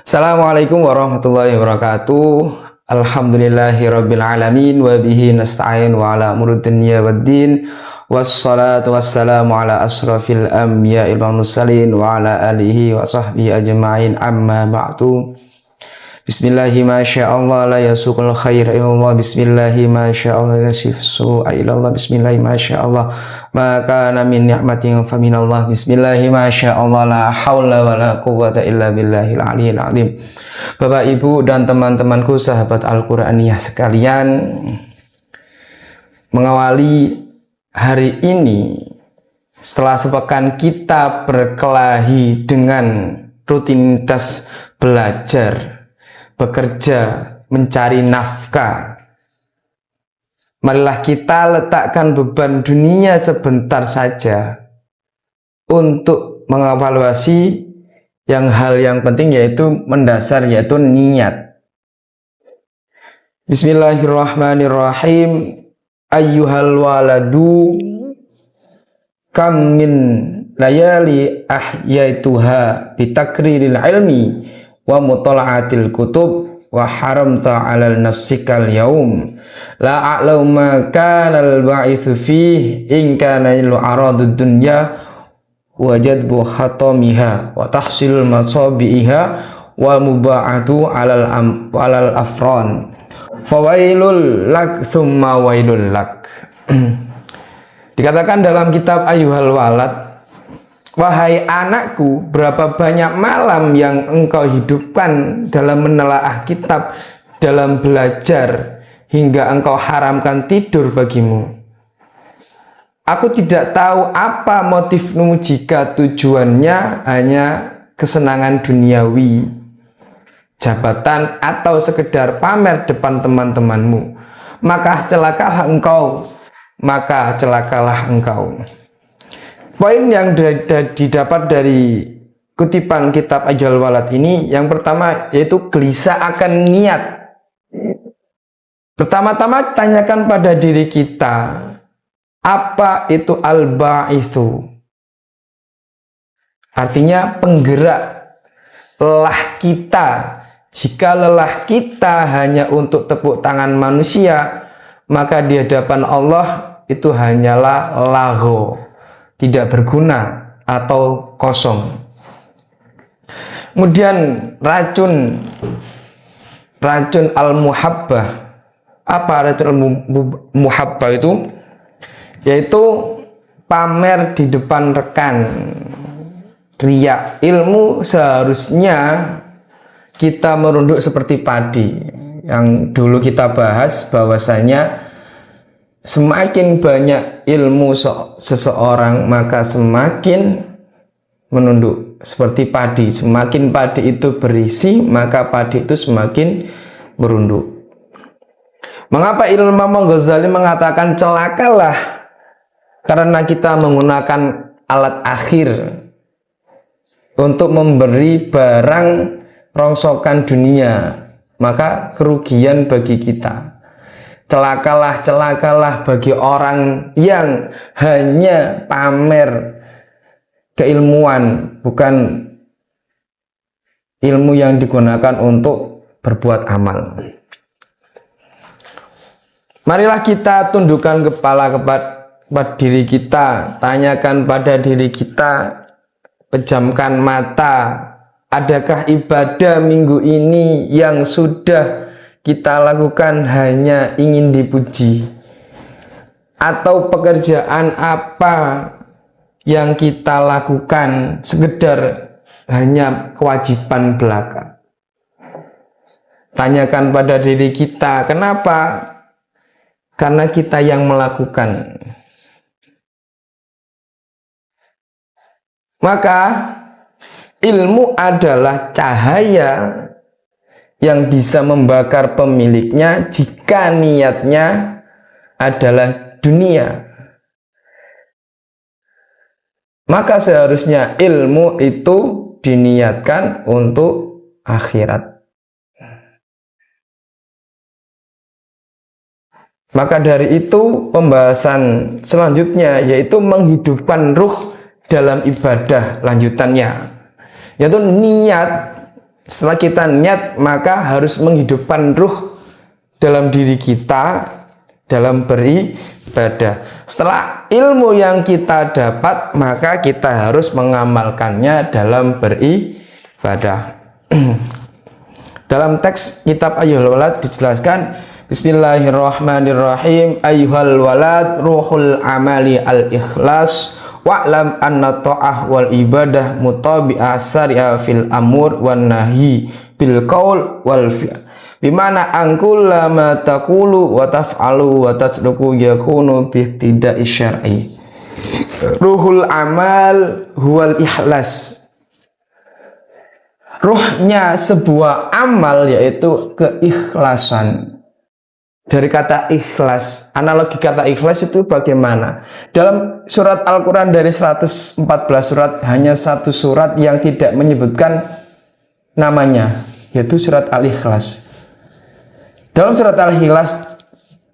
Assalamualaikum warahmatullahi wabarakatuh. Alhamdulillahirabbil alamin wa bihi nasta'in wa ala umuri dunya waddin. Wassalatu wassalamu ala asrafil anbiya'i wal mursalin wa ala alihi wa sahbihi ajma'in, amma ba'du. Bismillahi ma sya'allah la yasuqul khair illallah. Bismillahi ma sya'allah la yasifsu illallah. Bismillahi ma sya'allah ma kana min ni'matin fa minallah. Bismillahi ma sya'allah la haula wa la quwwata illa billahil aliyyil azim. Bapak, Ibu, dan teman-temanku sahabat Al-Qur'aniyah sekalian, mengawali hari ini setelah sepekan kita berkelahi dengan rutinitas belajar, bekerja, mencari nafkah, marilah kita letakkan beban dunia sebentar saja untuk mengevaluasi hal yang penting, yaitu mendasar, yaitu niat. Bismillahirrahmanirrahim. Ayyuhal waladu kam min layali ahyaituha bitakriril ilmi wa mutala'atil kutub wa haramta 'alal nafsikal yaum la a'lamu ma kana al-ba'itsu fih in kana lil aradud dunya wajadbu hatamiha wa tahsilul masabiha wa muba'atu 'alal afran fawailul lak summa wailul lak. Dikatakan dalam kitab Ayyuhal walad, wahai anakku, berapa banyak malam yang engkau hidupkan dalam menelaah kitab, dalam belajar, hingga engkau haramkan tidur bagimu. Aku tidak tahu apa motifmu jika tujuannya hanya kesenangan duniawi, jabatan, atau sekedar pamer depan teman-temanmu. Maka celakalah engkau. Poin yang didapat dari kutipan kitab Ayyuhal walad ini, yang pertama yaitu gelisah akan niat. Pertama-tama tanyakan pada diri kita, apa itu al-ba'itsu? Artinya penggerak, lelah kita. Jika lelah kita hanya untuk tepuk tangan manusia, maka di hadapan Allah itu hanyalah lagho, tidak berguna atau kosong. Kemudian racun al-muhabbah. Apa racun al-muhabbah itu? Yaitu pamer di depan rekan, riya. Ilmu seharusnya kita merunduk seperti padi, yang dulu kita bahas bahwasanya semakin banyak ilmu seseorang, maka semakin menunduk seperti padi. Semakin padi itu berisi, maka padi itu semakin merunduk. Mengapa Imam Ghazali mengatakan celakalah? Karena kita menggunakan alat akhir untuk memberi barang rongsokan dunia, maka kerugian bagi kita. Celakalah bagi orang yang hanya pamer keilmuan, bukan ilmu yang digunakan untuk berbuat amal. Marilah kita tundukkan kepala kepada diri kita, tanyakan pada diri kita, pejamkan mata. Adakah ibadah minggu ini yang sudah kita lakukan hanya ingin dipuji? Atau pekerjaan apa yang kita lakukan sekedar hanya kewajiban belaka? Tanyakan pada diri kita, kenapa? Karena kita yang melakukan. Maka ilmu adalah cahaya yang bisa membakar pemiliknya jika niatnya adalah dunia. Maka seharusnya ilmu itu diniatkan untuk akhirat. Maka dari itu pembahasan selanjutnya yaitu menghidupkan ruh dalam ibadah lanjutannya, yaitu niat Setelah kita niat, maka harus menghidupkan ruh dalam diri kita dalam beribadah. Setelah ilmu yang kita dapat, maka kita harus mengamalkannya dalam beribadah. Dalam teks kitab Ayyuhal Walad dijelaskan, Bismillahirrahmanirrahim, ayyuhal walad ruhul amali al-ikhlas wa'lam anna ta'ah wal ibadah mutabi'ah syari'a fil amur wan nahi bil qaul wal fi'l. Bimana angkul lama taqulu wa taf'alu wa tasduku yakunu bi'tida'i syar'i. Ruhul amal huwal ikhlas. Ruhnya sebuah amal yaitu keikhlasan. Dari kata ikhlas, analogi kata ikhlas itu bagaimana? Dalam surat Al-Quran dari 114 surat, hanya satu surat yang tidak menyebutkan namanya, yaitu surat Al-Ikhlas. Dalam surat Al-Ikhlas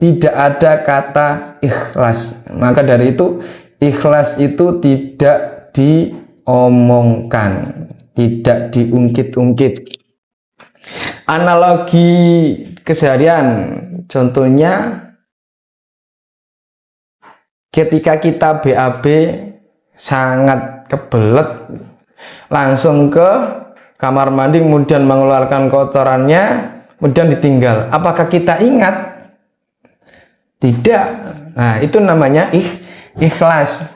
tidak ada kata ikhlas. Maka dari itu, ikhlas itu tidak diomongkan, tidak diungkit-ungkit. Analogi keseharian, contohnya ketika kita BAB sangat kebelet, langsung ke kamar mandi, kemudian mengeluarkan kotorannya, kemudian ditinggal. Apakah kita ingat? Tidak. Nah, itu namanya ikhlas.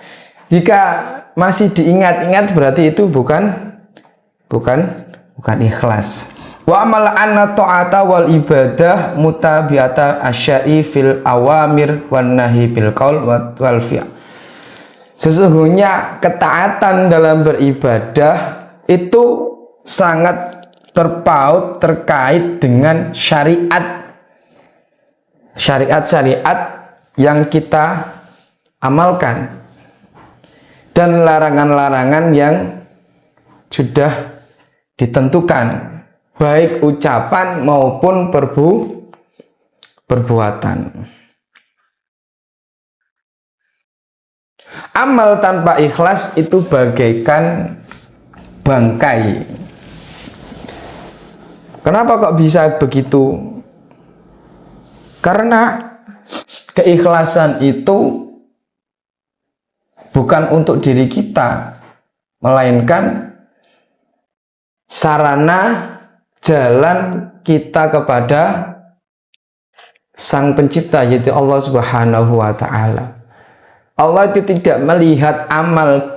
Jika masih diingat-ingat, berarti itu bukan ikhlas. Wa amal anna ta'ata wal ibadah mutabi'ata asyai fil awamir wan nahi bil qaul wal fi'l. Sesungguhnya ketaatan dalam beribadah itu sangat terpaut terkait dengan syariat-syariat yang kita amalkan dan larangan-larangan yang sudah ditentukan, baik ucapan maupun perbuatan. Amal tanpa ikhlas itu bagaikan bangkai. Kenapa kok bisa begitu? Karena keikhlasan itu bukan untuk diri kita, melainkan sarana jalan kita kepada Sang Pencipta, yaitu Allah Subhanahu wa Ta'ala. Allah itu tidak melihat amal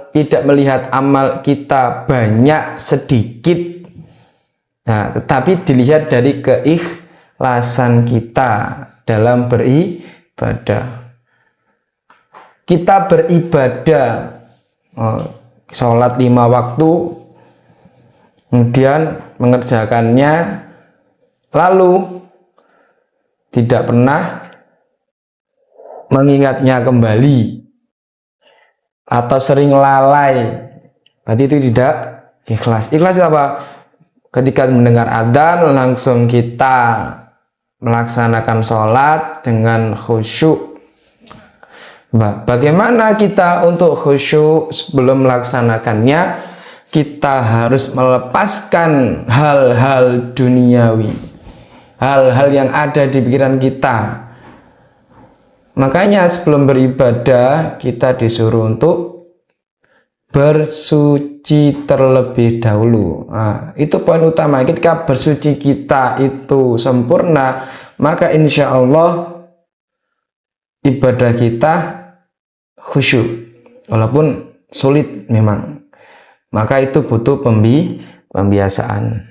kita banyak sedikit, nah, tetapi dilihat dari keikhlasan kita dalam beribadah. Kita beribadah, sholat 5 waktu, kemudian mengerjakannya, lalu tidak pernah mengingatnya kembali atau sering lalai, berarti itu tidak ikhlas. Ikhlas apa? Ketika mendengar adzan langsung kita melaksanakan sholat dengan khusyuk. Bagaimana kita untuk khusyuk sebelum melaksanakannya? Kita harus melepaskan hal-hal duniawi, hal-hal yang ada di pikiran kita. Makanya sebelum beribadah kita disuruh untuk bersuci terlebih dahulu. Nah, itu poin utama. Ketika bersuci kita itu sempurna, maka insya Allah ibadah kita khusyuk, walaupun sulit memang. Maka itu butuh pembiasaan.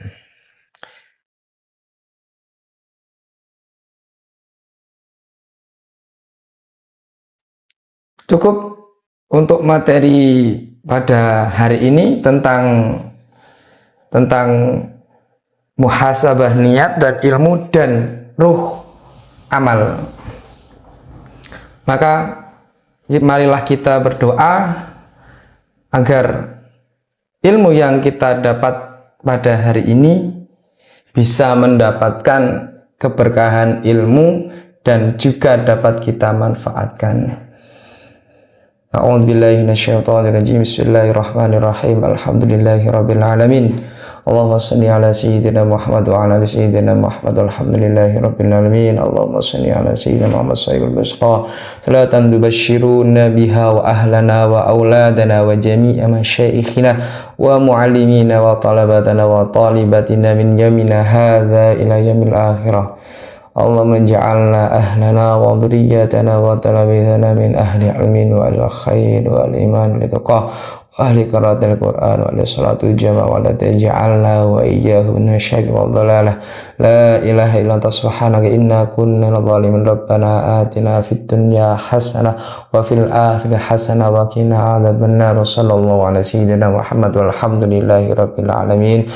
Cukup untuk materi pada hari ini tentang muhasabah niat dan ilmu dan ruh amal. Maka marilah kita berdoa agar ilmu yang kita dapat pada hari ini bisa mendapatkan keberkahan ilmu dan juga dapat kita manfaatkan. A'udzubillahi minasyaitonirrajim. Bismillahirrahmanirrahim. Alhamdulillahirabbil alamin. Allahumma salli ala sayyidina Muhammad wa ala ali sayyidina Muhammad walhamdulillahi rabbil alamin. Allahumma salli ala sayyidina Muhammad sahibul busra salatan tubashshiruna biha wa ahlana wa auladana wa jami'a masyaikhina wa muallimina wa talabatana wa talibatina min yamina hadza ila yamil akhirah. Allahumma ja'alna ahlana wa dhurriyyatana wa talabithana min ahli ilmin wa al-khair wa al-iman wa al-taqwa wa ahli qiraatil Qur'an wa ahli salatul jamaah wa la taj'alna wa iyyahu min asy-syirki wal dhalalah. La ilaha illa anta subhanaka inna kunna zalimin. Rabbana atina fid dunya hasanah wa fil akhirati hasanah wa qina adzabannar. Sallallahu ala sayyidina Muhammad walhamdulillahi rabbil alamin.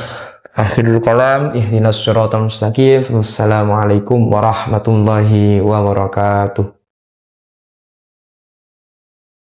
Akhirul kalam, ihdinas siratal mustaqim. Wassalamualaikum warahmatullahi wabarakatuh.